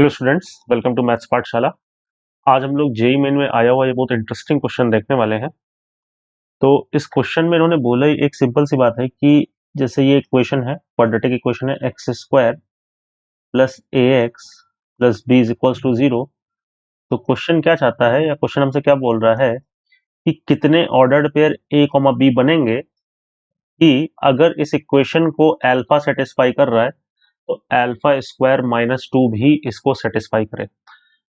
Hello students, welcome to maths पाठशाला। आज हम लोग जेईई मेन में आया हुआ ये बहुत इंटरेस्टिंग क्वेश्चन देखने वाले हैं। तो इस क्वेश्चन में इन्होंने बोला ही एक सिंपल सी बात है कि जैसे ये इक्वेशन है, क्वाड्रेटिक इक्वेशन है, x square plus A x plus B is equals to zero. तो क्वेश्चन क्या चाहता है या क्वेश्चन हमसे क्या बोल रहा है कि कितने ऑर्डर्ड पेयर ए कॉमा बी बनेंगे कि अगर इस इक्वेशन को अल्फा सेटिस्फाई कर रहा है तो अल्फा स्क्वायर माइनस टू भी इसको सेटिस्फाई करे।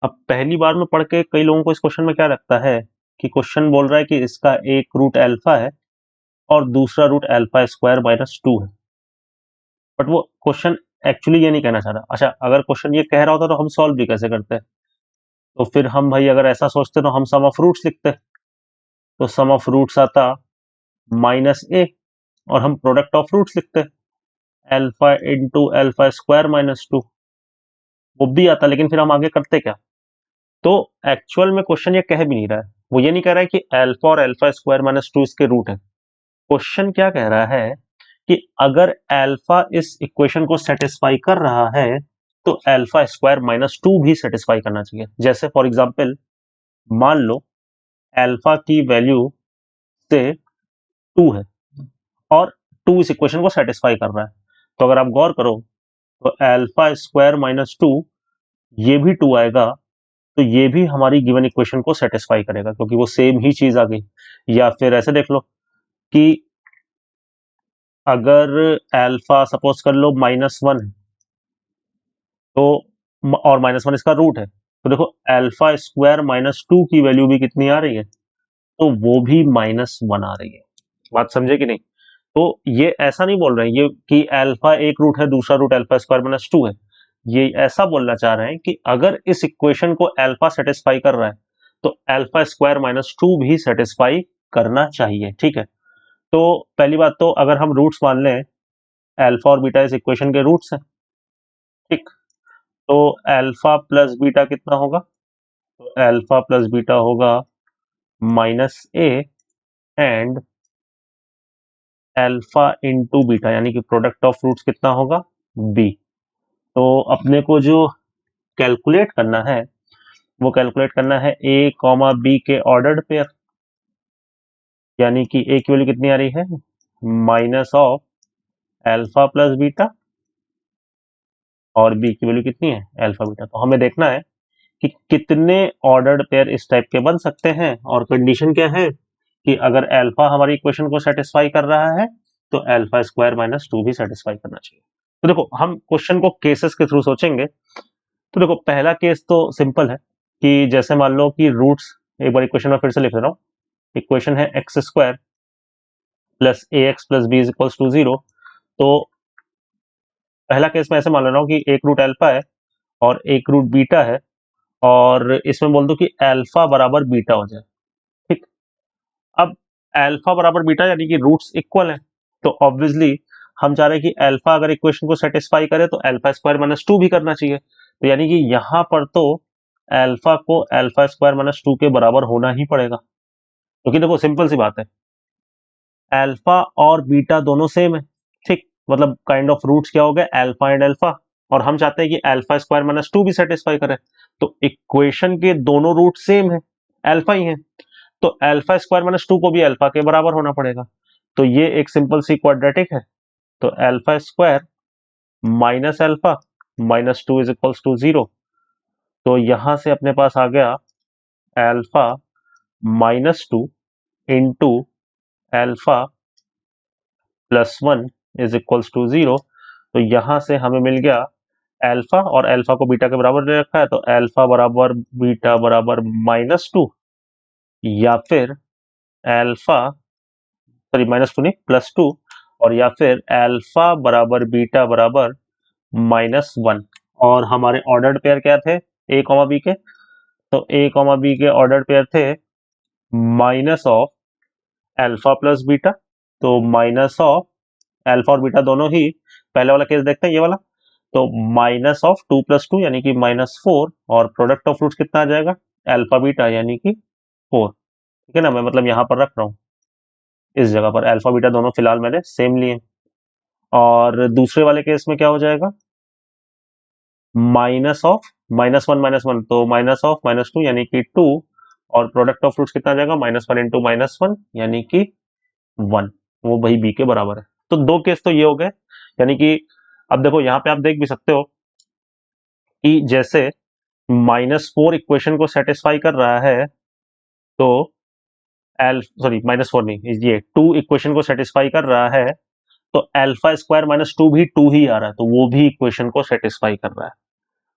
अब पहली बार में पढ़ के कई लोगों को इस क्वेश्चन में क्या लगता है कि क्वेश्चन बोल रहा है कि इसका एक रूट अल्फा है और दूसरा root alpha square minus two है। बट वो क्वेश्चन एक्चुअली ये नहीं कहना चाह रहा। अच्छा, अगर क्वेश्चन ये कह रहा होता तो हम सॉल्व भी कैसे करते? तो फिर हम भाई अगर ऐसा सोचते तो हम सम ऑफ रूट्स लिखते। तो सम ऑफ रूट्स आता माइनस ए और हम प्रोडक्ट ऑफ रूट्स लिखते alpha into alpha square minus to, वो भी आता। लेकिन फिर हम आगे करते क्या? तो एक्चुअल में क्वेश्चन ये कह भी नहीं रहा है। वो ये नहीं कह रहा है कि अल्फा और अल्फा स्क्वायर माइनस टू इसके रूट है। क्वेश्चन क्या कह रहा है कि अगर अल्फा इस इक्वेशन को सेटिस्फाई कर रहा है तो अल्फा स्क्वायर माइनस टू भी सेटिस्फाई करना चाहिए। जैसे फॉर एग्जांपल मान लो अल्फा की वैल्यू से टू है और टू इस इक्वेशन को सेटिस्फाई कर रहा है। तो अगर आप गौर करो तो अल्फा स्क्वायर माइनस टू, ये भी टू आएगा तो ये भी हमारी गिवन इक्वेशन को सेटिस्फाई करेगा क्योंकि वो सेम ही चीज आ गई। या फिर ऐसे देख लो कि अगर अल्फा सपोज कर लो माइनस वन है तो और माइनस वन इसका रूट है, तो देखो अल्फा स्क्वायर माइनस टू की वैल्यू भी कितनी आ रही है, तो वो भी माइनस वन आ रही है। बात समझे कि नहीं? तो ये ऐसा नहीं बोल रहे हैं ये कि अल्फा एक रूट है दूसरा root alpha square minus two है। ये ऐसा बोलना चाह रहे हैं कि अगर इस इक्वेशन को अल्फा सेटिस्फाई कर रहा है तो अल्फा स्क्वायर माइनस टू भी सेटिस्फाई करना चाहिए। ठीक है, तो पहली बात तो अगर हम रूट्स मान लें, अल्फा और बीटा इस इक्वेशन के रूट्स हैं। ठीक, तो अल्फा प्लस बीटा कितना होगा? तो अल्फा प्लस बीटा होगा minus A and alpha into beta, यानी कि प्रोडक्ट ऑफ रूट्स कितना होगा? बी। तो अपने को जो कैलकुलेट करना है वो कैलकुलेट करना है ए कॉमा बी के ऑर्डर्ड पेयर, यानी कि ए की वैल्यू कितनी आ रही है? Minus of alpha plus beta और बी की वैल्यू कितनी है? Alpha beta. तो हमें देखना है कि कितने ऑर्डर्ड पेयर इस टाइप के बन सकते हैं और कंडीशन क्या है कि अगर अल्फा हमारी इक्वेशन को सेटिस्फाई कर रहा है तो अल्फा स्क्वायर माइनस टू भी सेटिस्फाई करना चाहिए। तो देखो हम क्वेश्चन को केसेस के थ्रू सोचेंगे। तो देखो पहला केस तो सिंपल है कि जैसे मान लो कि रूट्स, एक बार इक्वेशन में फिर से लिख रहा हूँ। इक्वेशन है x square plus A x plus B is equals to zero. तो पहला केस में ऐसे मान ले रहा हूँ कि एक रूट अल्फा है और एक रूट बीटा है और इसमें बोल दो कि अल्फा बराबर बीटा हो जाए। ठीक, अब अल्फा बराबर बीटा यानी कि रूट्स इक्वल है, तो ऑब्वियसली हम चाह रहे हैं कि अल्फा अगर इक्वेशन को सेटिस्फाई करे तो अल्फा स्क्वायर माइनस टू भी करना चाहिए। तो यानी कि यहां पर तो अल्फा को अल्फा स्क्वायर माइनस टू के बराबर होना ही पड़ेगा, क्योंकि देखो सिंपल सी बात है, अल्फा और बीटा दोनों सेम है। ठीक, मतलब काइंड ऑफ रूट्स क्या हो गए? Alpha and alpha. और हम चाहते हैं कि अल्फा स्क्वायर माइनस टू भी सेटिस्फाई करे, तो इक्वेशन के दोनों रूट सेम है, अल्फा ही है। तो अल्फा स्क्वायर माइनस टू को भी अल्फा के बराबर होना पड़ेगा। तो ये एक सिंपल सी क्वाड्रेटिक है। तो alpha square minus alpha minus two is equals to zero. तो यहां से अपने पास आ गया alpha minus two into alpha plus one is equals to zero. तो यहां से हमें मिल गया अल्फा, और अल्फा को बीटा के बराबर ले रखा है तो अल्फा बराबर बीटा बराबर माइनस टू, या फिर अल्फा, सॉरी माइनस टू नहीं प्लस टू, और या फिर अल्फा बराबर बीटा बराबर माइनस वन। और हमारे ऑर्डर्ड पेयर क्या थे ए कॉमा बी के? तो ए कॉमा बी के ऑर्डर्ड पेयर थे minus of alpha plus beta. तो माइनस ऑफ अल्फा और बीटा दोनों ही, पहले वाला केस देखते हैं ये वाला, तो minus of two plus two यानी कि माइनस फोर, और प्रोडक्ट ऑफ रूट्स कितना आ जाएगा? अल्फा बीटा यानी कि फोर। ठीक है ना, मैं मतलब यहां पर रख रहा हूँ इस जगह पर अल्फा बीटा दोनों फिलहाल मैंने सेम लिए। और दूसरे वाले केस में क्या हो जाएगा? माइनस ऑफ -1 तो माइनस ऑफ -2 यानी कि 2, और प्रोडक्ट ऑफ रूट्स कितना आ जाएगा, -1 इंटू -1 यानी कि 1, वो वही b के बराबर है। तो दो केस तो ये हो गए, यानी कि अब देखो यहाँ पे आप देख भी सकते हो कि जैसे -4 इक्वेशन को सेटिस्फाई कर रहा है, तो -4 नहीं, ये 2 इक्वेशन को सेटिस्फाई कर रहा है, तो अल्फा स्क्वायर -2 भी 2 ही आ रहा है, तो वो भी इक्वेशन को सेटिस्फाई कर रहा है।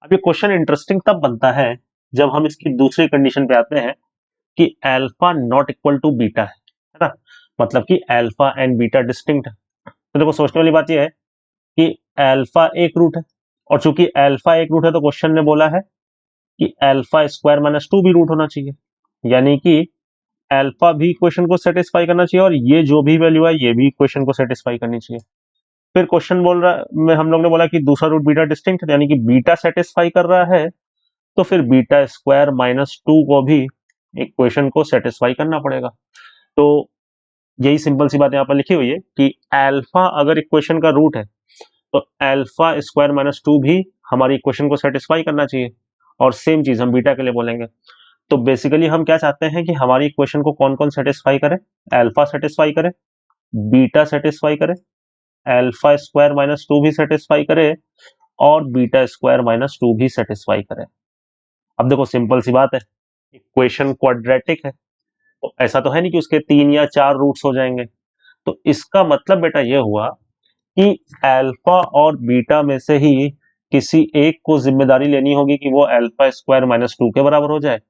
अब ये क्वेश्चन इंटरेस्टिंग तब बनता है जब हम इसकी दूसरी कंडीशन पे आते हैं कि alpha not equal to beta है ना, मतलब कि अल्फा एंड बीटा डिस्टिंक्ट है। तो देखो सोचने वाली बात यह है कि अल्फा एक रूट है, और चूंकि अल्फा एक रूट है तो क्वेश्चन ने बोला है कि अल्फा स्क्वायर -2 भी रूट होना चाहिए, यानी कि अल्फा भी इक्वेशन को सेटिस्फाई करना चाहिए, और ये जो भी वैल्यू है ये भी इक्वेशन को सेटिस्फाई करनी चाहिए। फिर क्वेश्चन बोल रहा में हम लोग ने बोला कि दूसरा रूट बीटा डिस्टिंक्ट, यानी कि बीटा सेटिस्फाई कर रहा है, तो फिर बीटा स्क्वायर -2 को भी इक्वेशन को सेटिस्फाई करना पड़ेगा। तो यही सिंपल सी बात यहाँ पर लिखी हुई है कि अल्फा अगर इक्वेशन का रूट है तो अल्फा स्क्वायर -2 भी हमारी इक्वेशन को सेटिस्फाई करना चाहिए, और सेम चीज हम बीटा के लिए बोलेंगे। तो बेसिकली हम क्या चाहते हैं कि हमारी इक्वेशन को कौन कौन सेटिस्फाई करे, अल्फा सेटिस्फाई करे, बीटा सेटिस्फाई करे, अल्फा स्क्वायर -2 भी सेटिस्फाई करे, और बीटा स्क्वायर -2 भी सेटिस्फाई करे। अब देखो सिंपल सी बात है, इक्वेशन क्वाड्रेटिक है, तो ऐसा तो है नहीं कि उसके 3 या 4 रूट्स हो जाएंगे। तो इसका मतलब बेटा ये हुआ कि अल्फा और बीटा में से ही किसी एक को जिम्मेदारी लेनी होगी कि वो अल्फा स्क्वायर -2 के बराबर हो जाए,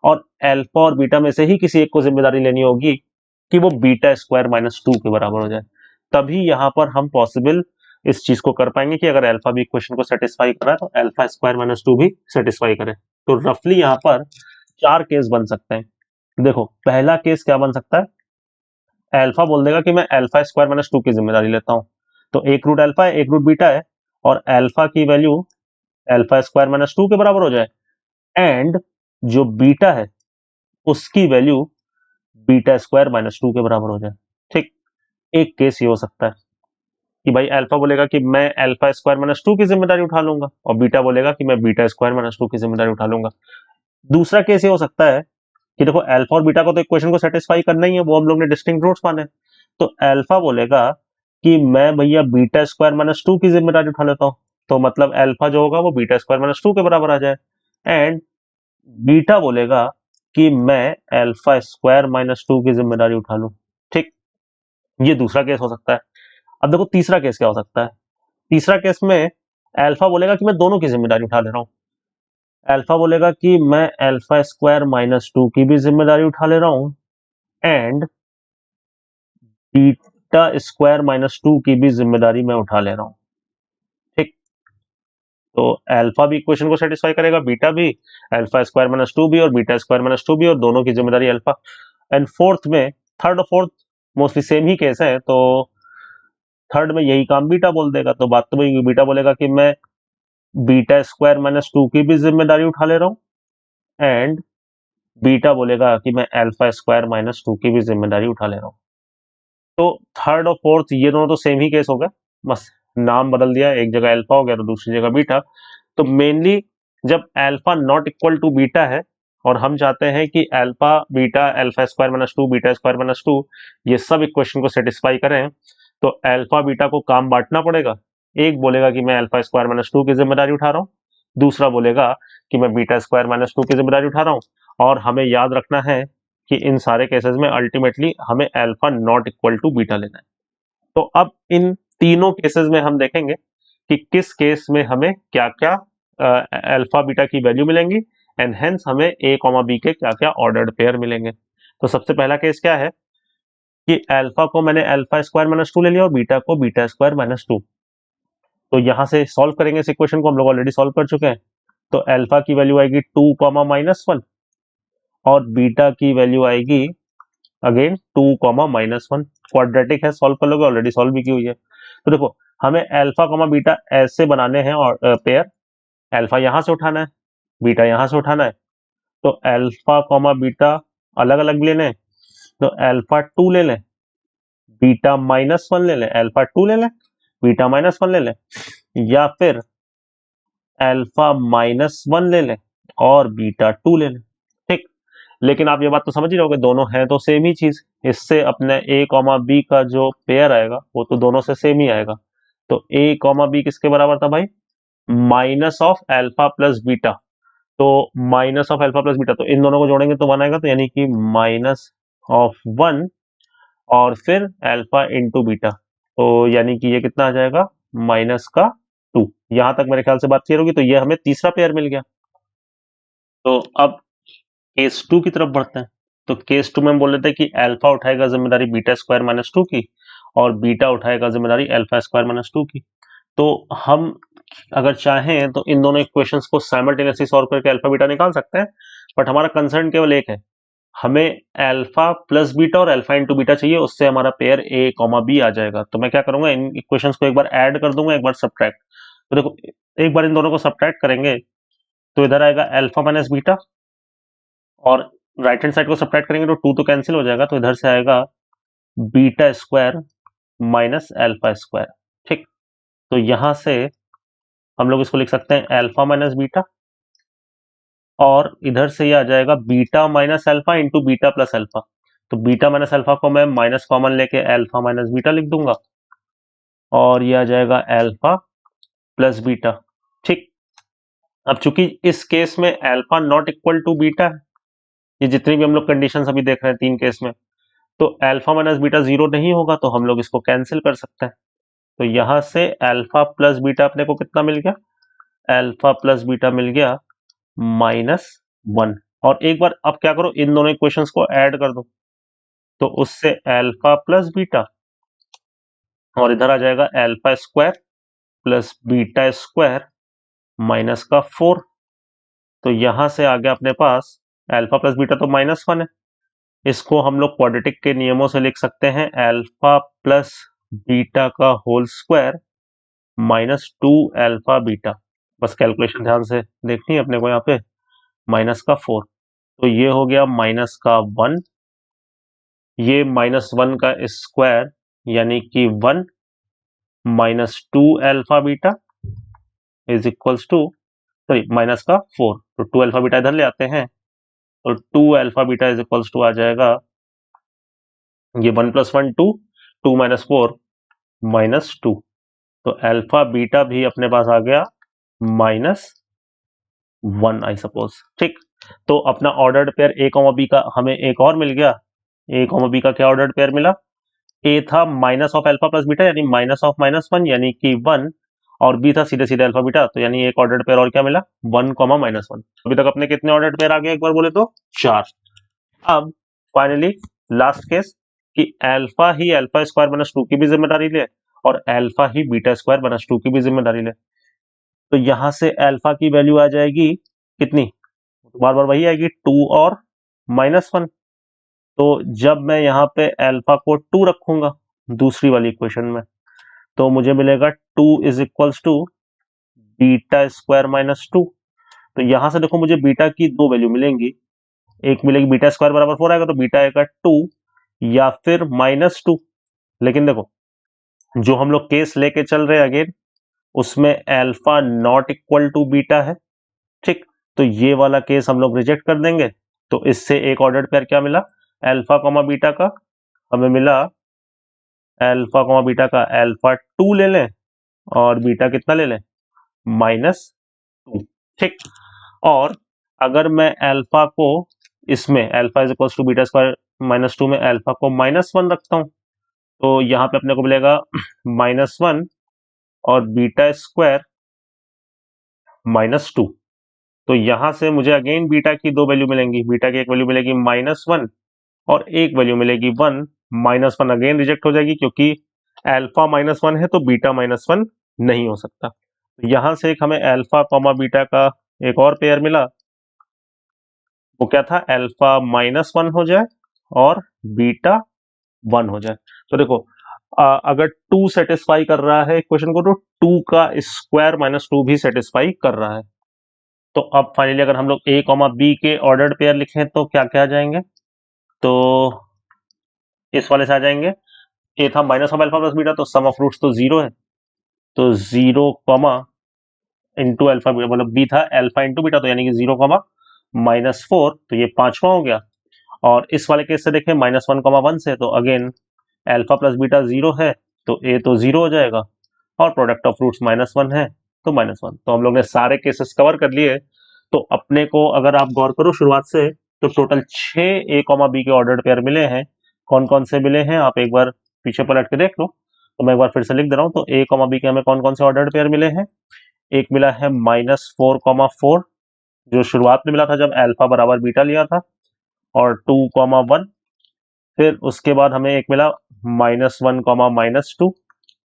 और अल्फा और बीटा में से ही किसी एक को जिम्मेदारी लेनी होगी कि वो बीटा स्क्वायर -2 के बराबर हो जाए। तभी यहां पर हम पॉसिबल इस चीज को कर पाएंगे कि अगर अल्फा भी इक्वेशन को सेटिस्फाई कर रहा है तो अल्फा स्क्वायर -2 भी सेटिस्फाई करे। तो रफली यहां पर 4 केस बन सकते हैं। देखो पहला केस क्या बन सकता है, अल्फा बोल देगा कि मैं अल्फा स्क्वायर -2 की जिम्मेदारी लेता हूं, तो एक रूट अल्फा है एक रूट बीटा है, और अल्फा की वैल्यू अल्फा स्क्वायर -2 के बराबर हो जाए, एंड जो बीटा है उसकी वैल्यू बीटा स्क्वायर -2 के बराबर हो जाए। ठीक, एक केस ये हो सकता है कि भाई अल्फा बोलेगा कि मैं अल्फा स्क्वायर -2 की जिम्मेदारी उठा लूंगा, और बीटा बोलेगा कि मैं बीटा स्क्वायर -2 की जिम्मेदारी उठा लूंगा। दूसरा केस ये हो सकता है कि देखो अल्फा और बीटा को तो इक्वेशन को सेटिस्फाई करना ही है, वो हम लोग ने डिस्टिंक्ट रूट्स माने, तो अल्फा बोलेगा कि मैं भैया बीटा स्क्वायर -2 की जिम्मेदारी उठा लेता हूं, तो मतलब अल्फा जो होगा वो बीटा स्क्वायर -2 के बराबर आ जाए, एंड बीटा बोलेगा कि मैं अल्फा स्क्वायर -2 की जिम्मेदारी उठा लूं। ठीक, ये दूसरा केस हो सकता है। अब देखो तीसरा केस क्या हो सकता है, तीसरा केस में अल्फा बोलेगा कि मैं दोनों की जिम्मेदारी उठा ले रहा हूं, अल्फा बोलेगा कि मैं अल्फा स्क्वायर -2 की भी जिम्मेदारी उठा ले रहा हूं, एंड बीटा स्क्वायर -2 की भी जिम्मेदारी मैं उठा ले रहा हूं। ठीक, तो अल्फा भी इक्वेशन को सेटिस्फाई करेगा, बीटा भी, अल्फा स्क्वायर -2 भी और बीटा स्क्वायर -2 भी, और दोनों की जिम्मेदारी अल्फा। एंड फोर्थ में, थर्ड और फोर्थ मोस्टली सेम ही केस है, तो थर्ड में यही काम बीटा बोल देगा, तो बात तो वही, बीटा बोलेगा कि मैं बीटा स्क्वायर -2 की भी जिम्मेदारी उठा ले रहा हूं, एंड बीटा बोलेगा कि मैं अल्फा स्क्वायर -2 की भी जिम्मेदारी उठा ले रहा हूं। तो थर्ड और फोर्थ ये दोनों तो सेम ही केस हो गया, बस नाम बदल दिया, एक जगह अल्फा हो गया तो दूसरी जगह बीटा। तो मेनली जब alpha not equal to beta है और हम चाहते हैं कि alpha beta alpha square -2 beta square -2 ये सब इक्वेशन को सेटिस्फाई करें, तो अल्फा बीटा को काम बांटना पड़ेगा। एक बोलेगा कि मैं अल्फा स्क्वायर -2 की जिम्मेदारी उठा रहा हूँ, दूसरा बोलेगा कि मैं बीटा स्क्वायर -2 की जिम्मेदारी उठा रहा हूँ, और हमें याद रखना है कि इन सारे केसेस में अल्टीमेटली हमें alpha not equal to beta लेना है। तो अब इन तीनों केसेस में हम देखेंगे कि किस केस में हमें क्या क्या अल्फा बीटा की वैल्यू मिलेंगी, एंड हेंस हमें ए कॉमा बी के क्या क्या ऑर्डर्ड पेयर मिलेंगे। तो सबसे पहला केस क्या है कि अल्फा को मैंने अल्फा स्क्वायर -2 ले लिया और बीटा को बीटा स्क्वायर -2। तो यहां से सॉल्व करेंगे इस इक्वेशन को, हम लोग ऑलरेडी सॉल्व कर चुके हैं। तो अल्फा की वैल्यू आएगी 2 कॉमा -1, और बीटा की वैल्यू आएगी अगेन 2 कॉमा -1। क्वाड्रेटिक है, सॉल्व कर लोगे, ऑलरेडी सॉल्व भी की हुई है। तो देखो हमें अल्फा कॉमा बीटा ऐसे बनाने हैं, और पेयर अल्फा यहां से उठाना है, बीटा यहां से उठाना है, तो अल्फा कॉमा बीटा अलग अलग भी लेने हैं, तो अल्फा 2 ले लें, बीटा -1 ले लें, अल्फा 2 ले लें, बीटा -1 ले लें, या फिर अल्फा -1 ले लें और बीटा 2 ले लें, ठीक। लेकिन आप ये बात तो समझ ही रहोगे, दोनों हैं तो सेम ही चीज। इससे अपने a कॉमा बी का जो पेयर आएगा वो तो दोनों से सेम ही आएगा। तो a कॉमा बी किसके बराबर था भाई? Minus of alpha plus beta. तो minus of alpha plus beta, तो इन दोनों को जोड़ेंगे तो 1 आएगा, तो यानी कि माइनस ऑफ 1 और फिर अल्फा इंटू बीटा, तो यानी कि ये कितना आ जाएगा? माइनस का 2। यहां तक मेरे ख्याल से बात क्लियर होगी। तो ये हमें तीसरा पेयर मिल गया। तो अब केस 2 की तरफ बढ़ते हैं। तो केस 2 में हम बोल रहे थे कि अल्फा उठाएगा जिम्मेदारी बीटा स्क्वायर माइनस 2 की, और बीटा उठाएगा जिम्मेदारी अल्फा स्क्वायर माइनस 2 की। तो हम अगर चाहें तो इन दोनों इक्वेशंस को साइमल्टेनियसली सॉल्व करके अल्फा बीटा निकाल सकते हैं, बट हमारा कंसर्न केवल एक है, हमें अल्फा प्लस बीटा और अल्फा इंटू बीटा चाहिए, उससे हमारा पेयर ए कॉमा बी आ जाएगा। तो मैं क्या करूंगा, इन इक्वेशंस को एक बार ऐड कर दूंगा, एक बार सब्ट्रैक्ट। तो देखो, एक बार इन दोनों को सब्ट्रैक्ट करेंगे तो इधर आएगा अल्फा माइनस बीटा, और राइट हैंड साइड को सब्ट्रैक्ट करेंगे तो 2 तो कैंसिल हो जाएगा, तो इधर से आएगा beta square minus alpha square, ठीक। तो यहां से हम लोग इसको लिख सकते हैं अल्फा माइनस बीटा, और इधर से ये आ जाएगा beta minus alpha into beta plus alpha. तो बीटा माइनस अल्फा को मैं माइनस कॉमन लेके अल्फा माइनस बीटा लिख दूंगा, और ये आ जाएगा अल्फा प्लस बीटा, ठीक। अब चूंकि इस केस में alpha not equal to beta है, ये जितनी भी हम लोग कंडीशंस अभी देख रहे हैं 3 केस में, तो अल्फा माइनस बीटा 0 नहीं होगा, तो हम लोग इसको कैंसिल कर सकते हैं। तो यहां से अल्फा प्लस बीटा अपने को कितना मिल गया? अल्फा प्लस बीटा मिल गया -1। और एक बार अब क्या करो, इन दोनों इक्वेशंस को ऐड कर दो, तो उससे अल्फा प्लस बीटा, और इधर आ जाएगा alpha square plus beta square minus का 4। तो यहां से आ गया अपने पास अल्फा प्लस बीटा तो -1 है, इसको हम लोग क्वाड्रेटिक के नियमों से लिख सकते हैं अल्फा प्लस बीटा का होल स्क्वायर -2 अल्फा बीटा। बस कैलकुलेशन ध्यान से देखनी है अपने को, यहाँ पे माइनस का 4, तो ये हो गया माइनस का 1, ये -1 का स्क्वायर यानी कि 1 -2 alpha beta is equals to, sorry minus का 4, तो 2 अल्फा बीटा इधर ले आते हैं, तो 2 alpha beta is equals to आ जाएगा ये 1 + 1 2, 2 - 4 -2। तो अल्फा बीटा भी अपने पास आ गया -1 आई सपोज, ठीक। तो अपना ऑर्डर्ड पेयर ए कॉमा बी का हमें एक और मिल गया। ए कॉमा बी का क्या ऑर्डर्ड पेयर मिला? ए था minus of alpha plus beta यानी माइनस ऑफ -1 यानी कि 1, और बी था सीधे सीधे अल्फा बीटा, तो यानी एक ऑर्डर्ड पेयर और क्या मिला? 1 -1। अभी तक अपने कितने ऑर्डर्ड पेयर आ गए एक बार बोले तो? 4। अब फाइनली लास्ट केस कि अल्फा ही अल्फा स्क्वायर माइनस 2 की भी जिम्मेदारी ले, और अल्फा ही बीटा स्क्वायर माइनस 2 की भी जिम्मेदारी ले। तो यहां से अल्फा की वैल्यू आ जाएगी कितनी? बार बार वही आएगी, 2 और -1। तो जब मैं यहाँ पे अल्फा को 2 रखूंगा दूसरी वाली इक्वेशन में, तो मुझे मिलेगा 2 is equals to beta square -2। तो यहां से देखो मुझे बीटा की 2 वैल्यू मिलेंगी, एक मिलेगी बीटा स्क्वायर बराबर 4 आएगा, तो बीटा आएगा 2 या फिर -2। लेकिन देखो, जो हम लोग केस लेके चल रहे हैं अगेन, उसमें alpha not equal to beta है, ठीक। तो ये वाला केस हम लोग रिजेक्ट कर देंगे। तो इससे एक ऑर्डर्ड पेयर क्या मिला? अल्फा कॉमा बीटा का हमें मिला, अल्फा कॉमा बीटा का अल्फा 2 ले लें, और बीटा कितना ले लें? -2, ठीक। और अगर मैं अल्फा को इसमें alpha is equal to beta square -2 में अल्फा को -1 रखता हूं, तो यहां पे अपने को मिलेगा -1 और बीटा स्क्वायर -2। तो यहां से मुझे अगेन बीटा की 2 वैल्यू मिलेंगी, बीटा की एक वैल्यू मिलेगी -1 और एक वैल्यू मिलेगी 1। -1 अगेन रिजेक्ट हो जाएगी क्योंकि अल्फा -1 है, तो बीटा -1 नहीं हो सकता। तो यहां से एक हमें अल्फा कॉमा बीटा का एक और पेयर मिला, वो क्या था? अल्फा -1 हो जाए और बीटा 1 हो जाए। तो देखो, अगर 2 सेटिस्फाई कर रहा है इक्वेशन को, तो 2 का स्क्वायर -2 भी सेटिस्फाई कर रहा है। तो अब फाइनली अगर हम लोग ए कॉमा बी के ऑर्डर्ड पेयर लिखें तो क्या क्या आ जाएंगे? तो इस वाले से आ जाएंगे, ए था minus of alpha plus beta, तो सम ऑफ रूट्स तो 0 है, तो 0, इंटू अल्फा मतलब बी था अल्फा इंटू बीटा, तो यानी कि 0,-4, तो ये 5वां हो गया। और इस वाले केस से देखें -1,1 से, तो अगेन अल्फा प्लस बीटा 0 है, तो ए तो 0 हो जाएगा, और प्रोडक्ट ऑफ रूट्स -1 है तो -1। तो हम लोग ने सारे केसेस कवर कर लिए। तो अपने को अगर आप गौर करो शुरुआत से, तो टोटल 6 ए कॉमा बी के ऑर्डर्ड पेयर मिले हैं। कौन कौन से मिले हैं आप एक बार पीछे पलट के देख लो। तो मैं एक बार फिर से लिख दे रहा हूं, तो ए कॉमा बी के हमें कौन कौन से ऑर्डर्ड पेयर मिले हैं। एक मिला है -4,4, जो शुरुआत में मिला था जब अल्फा बराबर बीटा लिया था, और 2,1। फिर उसके बाद हमें एक मिला -1, -2।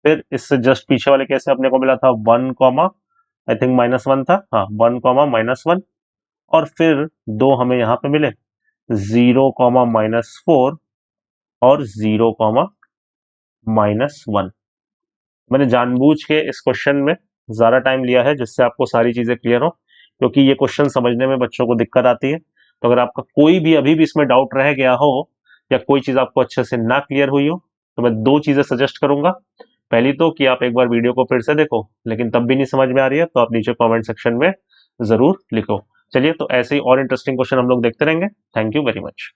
फिर इससे जस्ट पीछे वाले केस में अपने को मिला था 1, आई थिंक -1 था, हाँ 1, -1। और फिर दो हमें यहाँ पे मिले 0, -4 और 0, -1। मैंने जानबूझ के इस क्वेश्चन में ज्यादा टाइम लिया है जिससे आपको सारी चीजें क्लियर हो, क्योंकि ये क्वेश्चन समझने में बच्चों को दिक्कत आती है। तो अगर आपका कोई भी अभी भी इसमें डाउट रह गया हो, या कोई चीज आपको अच्छे से ना क्लियर हुई हो, तो मैं दो चीजें सजेस्ट करूंगा। पहली तो कि आप एक बार वीडियो को फिर से देखो, लेकिन तब भी नहीं समझ में आ रही है तो आप नीचे कमेंट सेक्शन में जरूर लिखो। चलिए, तो ऐसे ही और इंटरेस्टिंग क्वेश्चन हम लोग देखते रहेंगे। Thank you very much.